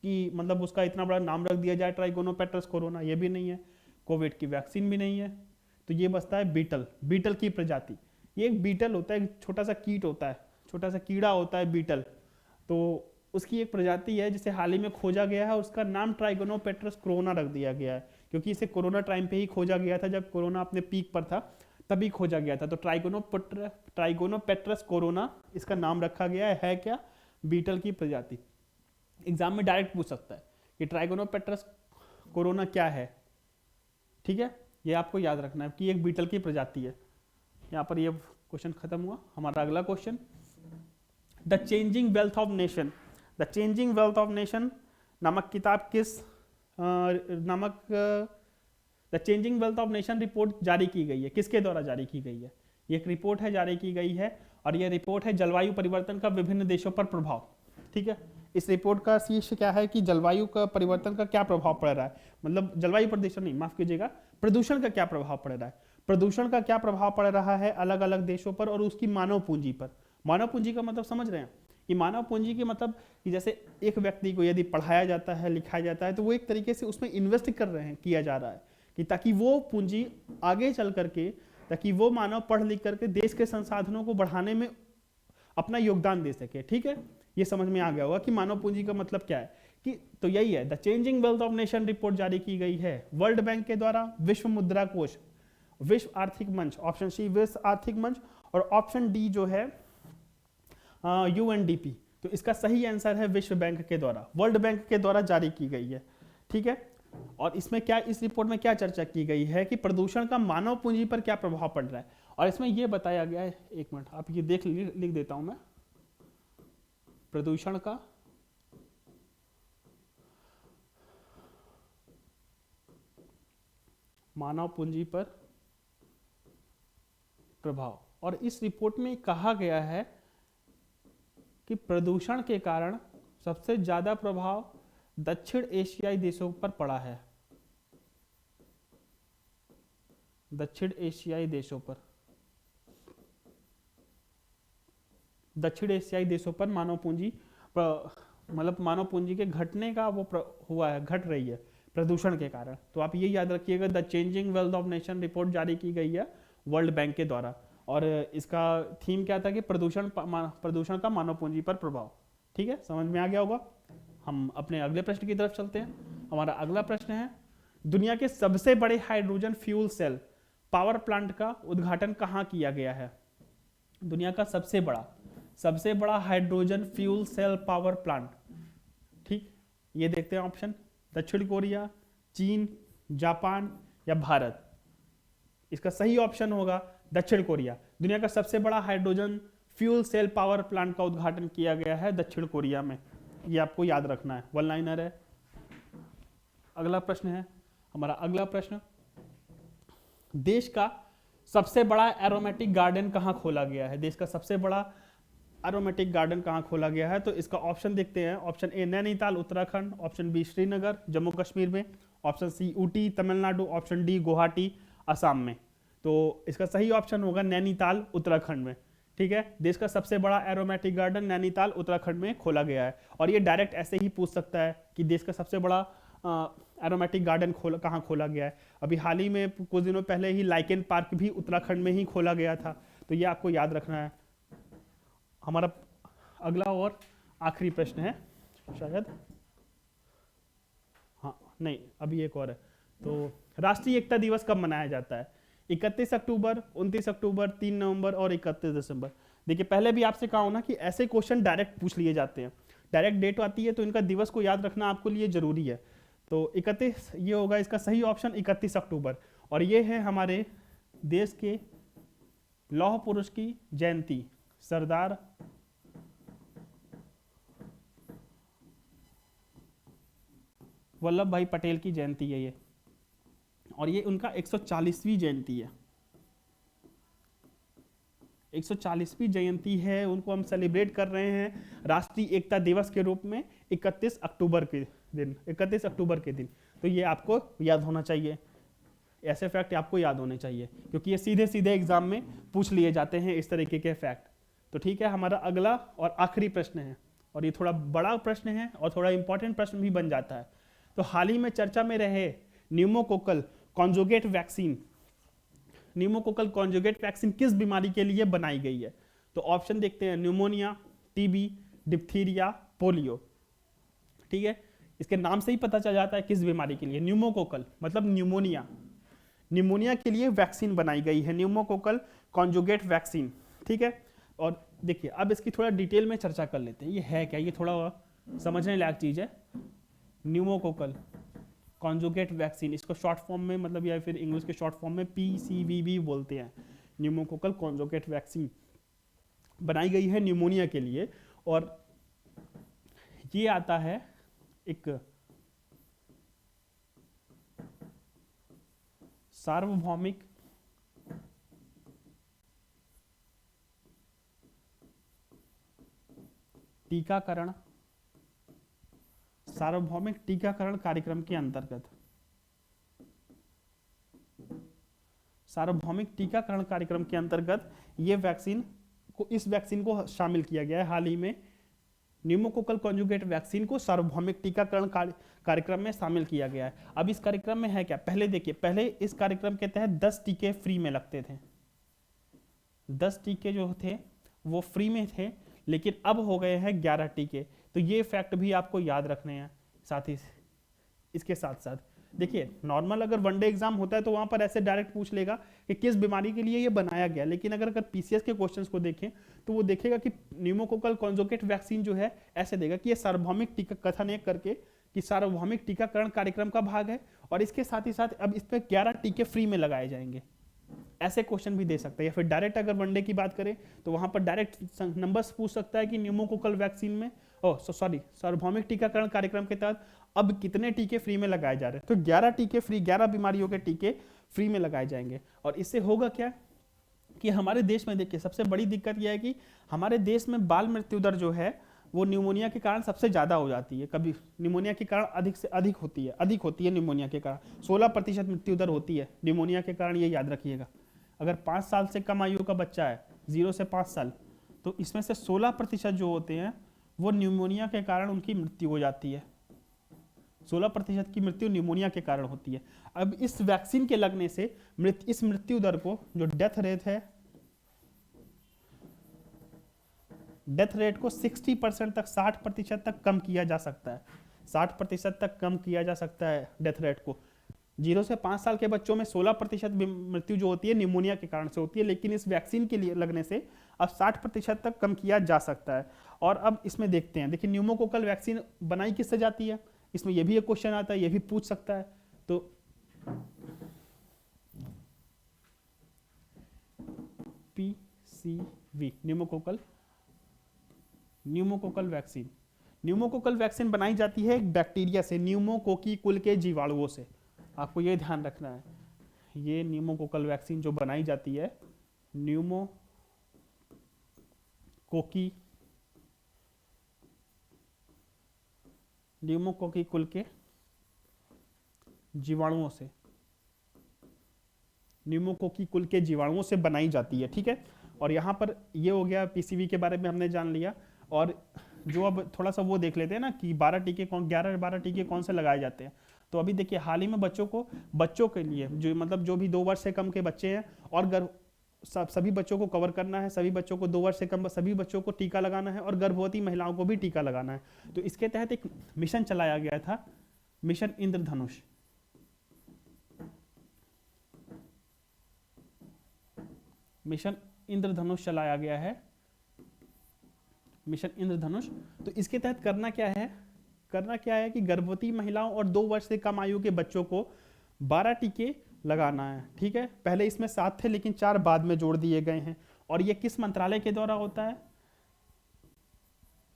कि मतलब उसका इतना बड़ा नाम रख दिया जाए ट्राइगोनोपेट्रस कोरोना, ये भी नहीं है। कोविड की वैक्सीन भी नहीं है, तो ये बचता है बीटल की प्रजाति। ये एक बीटल होता है, एक छोटा सा कीट होता है, छोटा सा कीड़ा होता है बीटल, तो उसकी एक प्रजाति है जिसे हाल ही में खोजा गया है। उसका नाम ट्राइगोनोपेट्रस कोरोना रख दिया गया है, क्योंकि इसे कोरोना टाइम पे ही खोजा गया था, जब कोरोना अपने पीक पर था तभी खोजा गया था। तो ट्राइगोनोपेट्रस कोरोना इसका नाम रखा गया है क्या? बीटल की प्रजाति। एग्जाम में डायरेक्ट पूछ सकता है कि ट्राइगोनोपेट्रस कोरोना क्या है। ठीक है, ये आपको याद रखना है कि एक बीटल की प्रजाति है। यहाँ पर ये क्वेश्चन खत्म हुआ। हमारा अगला question, the changing wealth of nation, the changing wealth of nation नामक किताब the changing wealth of nation report जारी की गई है, किसके द्वारा जारी की गई है? ये एक रिपोर्ट है, जारी की गई है, और ये रिपोर्ट है जलवायु परिवर्तन का विभिन्न देशों पर प्रभाव। ठीक है, इस रिपोर्ट का शीर्ष क्या है कि जलवायु का परिवर्तन का क्या प्रभाव पड़ रहा है, मतलब जलवायु प्रदूषण नहीं, माफ कीजिएगा, प्रदूषण का क्या प्रभाव पड़ रहा है, प्रदूषण का क्या प्रभाव पड़ रहा है अलग अलग देशों पर और उसकी मानव पूंजी पर। मानव पूंजी का मतलब समझ रहे हैं कि मानव पूंजी के मतलब कि जैसे एक व्यक्ति को यदि पढ़ाया जाता है, लिखाया जाता है, तो वो एक तरीके से उसमें इन्वेस्ट कर रहे हैं, किया जा रहा है कि ताकि वो पूंजी आगे चल करके, ताकि वो मानव पढ़ लिख करके देश के संसाधनों को बढ़ाने में अपना योगदान दे सके। ठीक है, ये समझ में आ गया होगा कि मानव पूंजी का मतलब क्या है कि, तो यही है, the changing wealth of nation report जारी की गई है वर्ल्ड बैंक के द्वारा, विश्व मुद्रा कोष, विश्व आर्थिक मंच, ऑप्शन सी विश्व आर्थिक मंच, और ऑप्शन डी जो है यूएनडीपी। तो इसका सही आंसर है विश्व बैंक के द्वारा, वर्ल्ड बैंक के द्वारा जारी की गई है। ठीक है, और इसमें क्या, इस रिपोर्ट में क्या चर्चा की गई है कि प्रदूषण का मानव पूंजी पर क्या प्रभाव पड़ रहा है, और इसमें ये बताया गया है, एक मिनट आप ये लिख देता हूं मैं, प्रदूषण का मानव पूंजी पर प्रभाव। और इस रिपोर्ट में कहा गया है कि प्रदूषण के कारण सबसे ज्यादा प्रभाव दक्षिण एशियाई देशों पर पड़ा है, दक्षिण एशियाई देशों पर, दक्षिण एशियाई देशों पर मानव पूंजी मतलब मानव पूंजी के घटने का वो हुआ है, घट रही है प्रदूषण के कारण। तो आप ये याद रखिएगा, the changing wealth of nation report जारी की गई है वर्ल्ड बैंक के द्वारा, और इसका थीम क्या था कि प्रदूषण का मानव पूंजी पर प्रभाव। ठीक है, समझ में आ गया होगा। हम अपने अगले प्रश्न की तरफ चलते हैं। हमारा अगला प्रश्न है, दुनिया के सबसे बड़े hydrogen fuel cell power plant का उद्घाटन कहाँ किया गया है? दुनिया का सबसे बड़ा hydrogen fuel cell power plant. ठीक, ये देखते हैं ऑप्शन, दक्षिण कोरिया, चीन, जापान या भारत। इसका सही ऑप्शन होगा दक्षिण कोरिया। दुनिया का सबसे बड़ा hydrogen fuel cell power plant का उद्घाटन किया गया है दक्षिण कोरिया में। ये आपको याद रखना है, वन लाइनर है। अगला प्रश्न है, हमारा अगला प्रश्न, देश का सबसे बड़ा एरोमेटिक गार्डन कहाँ खोला गया है? देश का सबसे बड़ा एरोमेटिक गार्डन कहाँ खोला गया है? तो इसका ऑप्शन देखते हैं। Option A Nainital Uttarakhand, option B Srinagar Jammu Kashmir में, option C Ooty Tamil Nadu, option D Guwahati Assam में। तो इसका सही ऑप्शन होगा नैनीताल उत्तराखंड में। ठीक है, देश का सबसे बड़ा एरोमेटिक गार्डन नैनीताल उत्तराखंड में खोला गया है। और ये डायरेक्ट ऐसे ही पूछ सकता है कि देश का सबसे बड़ा एरोमेटिक गार्डन कहाँ खोला गया है। अभी हाल ही में कुछ दिनों पहले ही लाइकेन पार्क भी उत्तराखंड में ही खोला गया था, तो ये आपको याद रखना है। हमारा अगला और आखिरी प्रश्न है शायद, हाँ नहीं अभी एक और है। तो राष्ट्रीय एकता दिवस कब मनाया जाता है? 31 अक्टूबर, 29 अक्टूबर, 3 नवंबर और 31 दिसंबर। देखिए पहले भी आपसे कहा हो ना कि ऐसे क्वेश्चन डायरेक्ट पूछ लिए जाते हैं, डायरेक्ट डेट आती है तो इनका दिवस को याद रखना आपको लिए जरूरी है। तो 31 ये होगा इसका सही ऑप्शन, 31 अक्टूबर। और ये है हमारे देश के लौह पुरुष की जयंती, सरदार वल्लभ भाई पटेल की जयंती है ये, और ये उनका 140वीं जयंती है, 140वीं जयंती है। उनको हम सेलिब्रेट कर रहे हैं राष्ट्रीय एकता दिवस के रूप में 31 अक्टूबर के दिन, 31 अक्टूबर के दिन। तो ये आपको याद होना चाहिए, ऐसे फैक्ट आपको याद होने चाहिए, क्योंकि ये सीधे सीधे एग्जाम में पूछ लिए जाते हैं इस तरीके के फैक्ट। तो ठीक है, हमारा अगला और आखिरी प्रश्न है, और ये थोड़ा बड़ा प्रश्न है और थोड़ा इंपॉर्टेंट प्रश्न भी बन जाता है। तो हाल ही में चर्चा में रहे pneumococcal conjugate vaccine, pneumococcal conjugate vaccine किस बीमारी के लिए बनाई गई है? तो ऑप्शन देखते हैं, न्यूमोनिया, टीबी, डिप्थीरिया, पोलियो। ठीक है, इसके नाम से ही पता चल जाता है किस बीमारी के लिए। न्यूमोकोकल मतलब न्यूमोनिया, न्यूमोनिया के लिए वैक्सीन बनाई गई है, न्यूमोकोकल कॉन्जुगेट वैक्सीन। ठीक है, और देखिए अब इसकी थोड़ा डिटेल में चर्चा कर लेते हैं, ये है क्या, ये थोड़ा समझने लायक चीज है। न्यूमोकोकल कॉन्जुगेट वैक्सीन, इसको शॉर्ट फॉर्म में मतलब या फिर इंग्लिश के शॉर्ट फॉर्म में PCVB बोलते हैं। न्यूमोकोकल कॉन्जुगेट वैक्सीन बनाई गई है न्यूमोनिया के लिए, और ये आता है एक सार्वभौमिक टीकाकरण, सार्वभौमिक टीकाकरण कार्यक्रम के अंतर्गत, सार्वभौमिक टीकाकरण कार्यक्रम के अंतर्गत ये वैक्सीन को, इस वैक्सीन को शामिल किया गया है हाल ही में। न्यूमोकोकल कॉन्जुगेट वैक्सीन को सार्वभौमिक टीकाकरण कार्यक्रम में शामिल किया गया है। अब इस कार्यक्रम में है क्या, पहले देखिए, पहले इस कार्यक्रम के तहत 10 टीके फ्री में लगते थे, 10 टीके जो थे वो फ्री में थे, लेकिन अब हो गए हैं 11 टीके। तो ये फैक्ट भी आपको याद रखने हैं। साथ ही इसके साथ साथ देखिए, नॉर्मल अगर वनडे एग्जाम होता है तो वहां पर ऐसे डायरेक्ट पूछ लेगा कि किस बीमारी के लिए ये बनाया गया, लेकिन अगर PCS के क्वेश्चंस को देखें तो वो देखेगा कि न्यूमोकोकल कॉन्जुगेट वैक्सीन जो है ऐसे देगा कि ये सार्वभौमिक टीका, कथन एक करके कि सार्वभौमिक टीकाकरण कार्यक्रम का भाग है, और इसके साथ ही साथ अब इस पर 11 टीके फ्री में लगाए जाएंगे। ऐसे क्वेश्चन भी दे सकता है। या फिर डायरेक्ट अगर वनडे की बात करें तो वहां पर डायरेक्ट नंबर्स पूछ सकता है कि न्यूमोकोकल वैक्सीन में सार्वभौमिक टीकाकरण कार्यक्रम के तहत अब कितने टीके फ्री में लगाए जा रहे हैं। तो 11 टीके फ्री, 11 बीमारियों के टीके फ्री में लगाए जाएंगे। और इससे होगा क्या कि हमारे देश में देखिए सबसे बड़ी दिक्कत यह है कि हमारे देश में बाल मृत्यु दर जो है वो न्यूमोनिया के कारण सबसे ज़्यादा हो जाती है। कभी न्यूमोनिया के कारण अधिक से अधिक होती है न्यूमोनिया के कारण 16% मृत्यु दर होती है न्यूमोनिया के कारण, ये याद रखिएगा। अगर 5 साल से कम आयु का बच्चा है, 0 से 5 साल, तो इसमें से 16% जो होते हैं वो न्यूमोनिया के कारण उनकी मृत्यु हो जाती है। 16% की मृत्यु न्यूमोनिया के कारण होती है। अब इस वैक्सीन के लगने से इस मृत्यु दर को, जो डेथ रेट है, डेथ रेट को 60% तक, 60% तक कम किया जा सकता है। 60% तक कम किया जा सकता है डेथ रेट को। 0 से 5 साल के बच्चों में 16% मृत्यु जो होती है न्यूमोनिया के कारण से होती है, लेकिन इस वैक्सीन के लिए लगने से अब 60% तक कम किया जा सकता है। और अब इसमें देखते हैं, देखिए न्यूमोकोकल वैक्सीन बनाई किससे जाती है, इसमें यह भी एक क्वेश्चन आता है, यह भी पूछ सकता है। तो पीसीवी न्यूमोकोकल वैक्सीन बनाई जाती है एक बैक्टीरिया से, न्यूमोकोकी कुल के जीवाणुओं से। आपको ये ध्यान रखना है, ये न्यूमोकोकल वैक्सीन जो बनाई जाती है न्यूमोकोकी कुल के जीवाणुओं से, न्यूमोकोकी कुल के जीवाणुओं से बनाई जाती है। ठीक है, और यहाँ पर ये हो गया, पीसीवी के बारे में हमने जान लिया। और जो अब थोड़ा सा वो देख लेते हैं ना कि 11-12 टीके कौन से लगाए जाते हैं। तो अभी देखिए हाल ही में बच्चों के लिए जो भी 2 वर्ष से कम के बच्चे हैं और सभी बच्चों को कवर करना है, सभी बच्चों को 2 वर्ष से कम सभी बच्चों को टीका लगाना है और गर्भवती महिलाओं को भी टीका लगाना है। तो इसके तहत एक मिशन चलाया गया था, मिशन इंद्रधनुष। मिशन इंद्रधनुष चलाया गया है, मिशन इंद्रधनुष। तो इसके तहत करना क्या है कि गर्भवती महिलाओं और 2 वर्ष से कम आयु के बच्चों को 12 टीके लगाना है। ठीक है, पहले इसमें 7 थे लेकिन 4 बाद में जोड़ दिए गए हैं। और ये किस मंत्रालय के द्वारा होता है,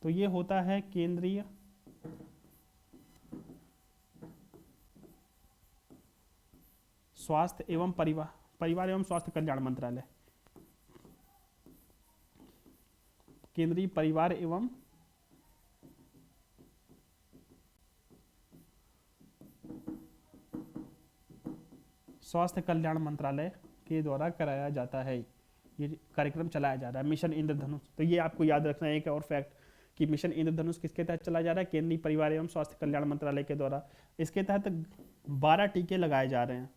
तो ये होता है केंद्रीय स्वास्थ्य एवं परिवार एवं स्वास्थ्य कल्याण मंत्रालय, केंद्रीय परिवार एवं स्वास्थ्य कल्याण मंत्रालय के द्वारा कराया जाता है। ये कार्यक्रम चलाया जा रहा है मिशन इंद्रधनुष। तो ये आपको याद रखना है एक और फैक्ट कि मिशन इंद्रधनुष किसके तहत चलाया जा रहा है, केंद्रीय परिवार एवं स्वास्थ्य कल्याण मंत्रालय के द्वारा। इसके तहत 12 टीके लगाए जा रहे हैं,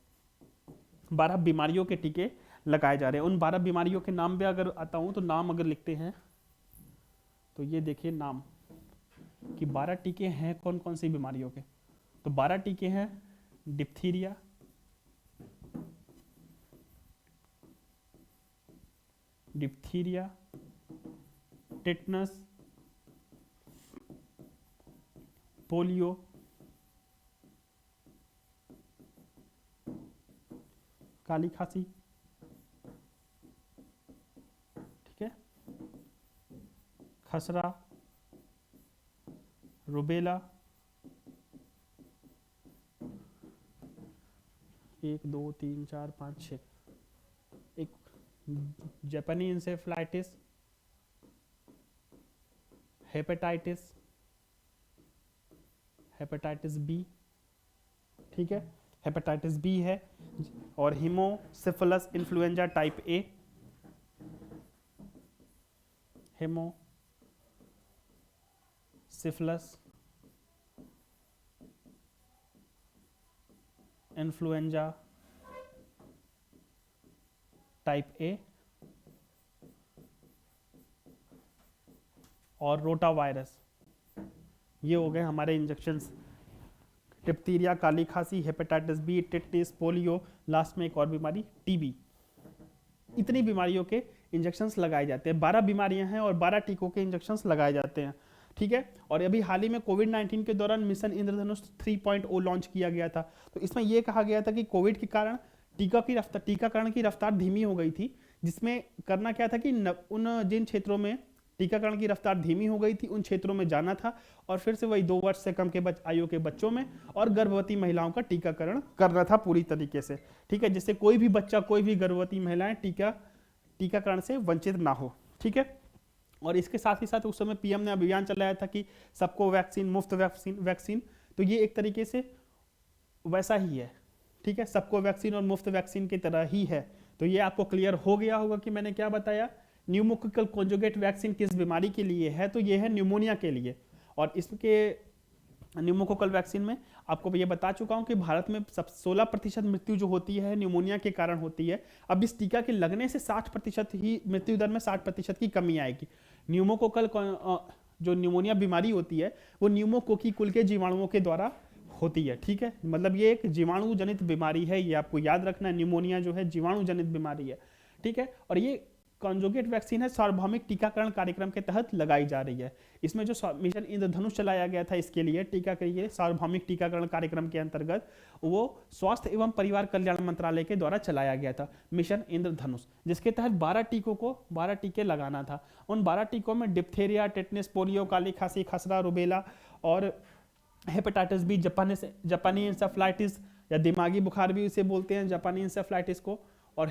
12 बीमारियों के टीके लगाए जा रहे हैं। उन 12 बीमारियों के नाम पे अगर आता हूं तो नाम अगर लिखते हैं तो ये देखिए नाम कि 12 टीके हैं कौन कौन सी बीमारियों के। तो 12 टीके हैं डिप्थीरिया, टिटनस, पोलियो, काली खांसी, ठीक है, खसरा, रुबेला, 1 2 3 4 5 6, एक जापानी इंसेफ्लाइटिस, हेपेटाइटिस बी, ठीक है, हेपेटाइटिस बी है, और haemophilus influenza type A, haemophilus influenza type A, और रोटा वायरस। ये हो गए हमारे इंजेक्शंस, डिप्थीरिया, काली खांसी, hepatitis B, tetanus, polio, last में एक और बीमारी टीबी। इतनी बीमारियों के इंजेक्शंस लगाए जाते हैं। 12 बीमारियां हैं और 12 टीकों के इंजेक्शंस लगाए जाते हैं। ठीक है, और अभी हाल ही में कोविड-19 के दौरान मिशन इंद्रधनुष 3.0 लॉन्च किया गया था। तो इसमें यह कहा गया था कि कोविड के कारण टीकाकरण की रफ्तार धीमी हो गई थी, जिसमें करना क्या था कि उन जिन क्षेत्रों में टीकाकरण की रफ्तार धीमी हो गई थी उन क्षेत्रों में जाना था और फिर से वही 2 वर्ष से कम के आयु के बच्चों में और गर्भवती महिलाओं का टीकाकरण करना था पूरी तरीके से, ठीक है, जिससे कोई भी बच्चा, कोई भी गर्भवती महिलाएं टीकाकरण से वंचित ना हो, ठीक है। और इसके साथ ही साथ उस समय पीएम ने अभियान चलाया था कि सबको वैक्सीन, मुफ्त वैक्सीन, तो ये एक तरीके से वैसा ही है, ठीक है, सबको वैक्सीन और मुफ्त वैक्सीन की तरह ही है। तो ये आपको क्लियर हो गया होगा कि मैंने क्या बताया। न्यूमोकोकल कॉन्जुगेट वैक्सीन किस बीमारी के लिए है, तो ये है न्यूमोनिया के लिए। और इसके न्यूमोकोकल वैक्सीन में आपको ये बता चुका हूं कि भारत में 16% मृत्यु जो होती है न्यूमोनिया के कारण होती है। अब इस टीका के लगने से 60% ही मृत्यु दर में 60% की कमी आएगी। न्यूमोकोकल जो न्यूमोनिया बीमारी होती है वो न्यूमोकोकी कुल के जीवाणुओं के द्वारा होती है, ठीक है, मतलब ये एक जीवाणु जनित बीमारी है, ये आपको याद रखना है। न्यूमोनिया जो है जीवाणु जनित बीमारी है, ठीक है। और ये कॉन्जुगेट वैक्सीन है, सार्वभौमिक टीकाकरण कार्यक्रम के तहत लगाई जा रही है। इसमें जो मिशन इंद्रधनुष चलाया गया था इसके लिए टीका के लिए सार्वभौमिक टीकाकरण कार्यक्रम के अंतर्गत, वो स्वास्थ्य एवं परिवार कल्याण मंत्रालय के द्वारा चलाया गया था मिशन इंद्रधनुष, जिसके तहत 12 टीके लगाना था। उन 12 टीकों में डिप्थेरिया, टेटनस, पोलियो, काली खांसी, खसरा, रुबेला और हेपेटाइटिस बी, जापानी इंसेफ्लाइटिस या दिमागी बुखार भी इसे बोलते हैं जापानी इंसेफ्लाइटिस को, और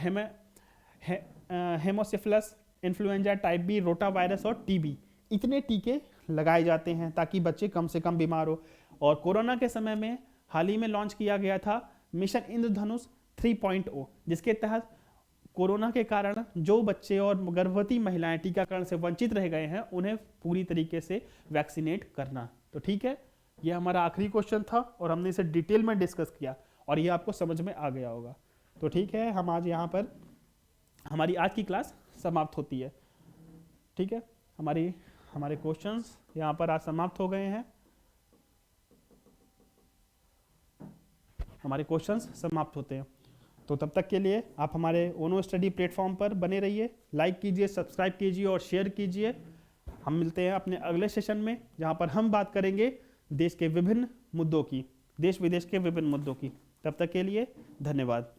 haemophilus, influenza type B, rota virus और टीबी, इतने टीके लगाए जाते हैं ताकि बच्चे कम से कम बीमार हो। और कोरोना के समय में हाल ही में लॉन्च किया गया था मिशन इंद्रधनुष 3.0, जिसके तहत कोरोना के कारण जो बच्चे और गर्भवती महिलाएं टीकाकरण से वंचित रह गए हैं उन्हें पूरी तरीके से वैक्सीनेट करना। तो ठीक है, ये हमारा आखिरी क्वेश्चन था और हमने इसे डिटेल में डिस्कस किया और ये आपको समझ में आ गया होगा। तो ठीक है, हम आज यहाँ पर हमारी आज की क्लास समाप्त होती है, ठीक है। हमारे क्वेश्चंस यहाँ पर आज समाप्त हो गए हैं, हमारे क्वेश्चंस समाप्त होते हैं। तो तब तक के लिए आप हमारे ओनो स्टडी प्लेटफॉर्म पर बने रहिए, लाइक कीजिए, सब्सक्राइब कीजिए और शेयर कीजिए। हम मिलते हैं अपने अगले सेशन में, जहाँ पर हम बात करेंगे देश के विभिन्न मुद्दों की, देश विदेश के विभिन्न मुद्दों की। तब तक के लिए धन्यवाद।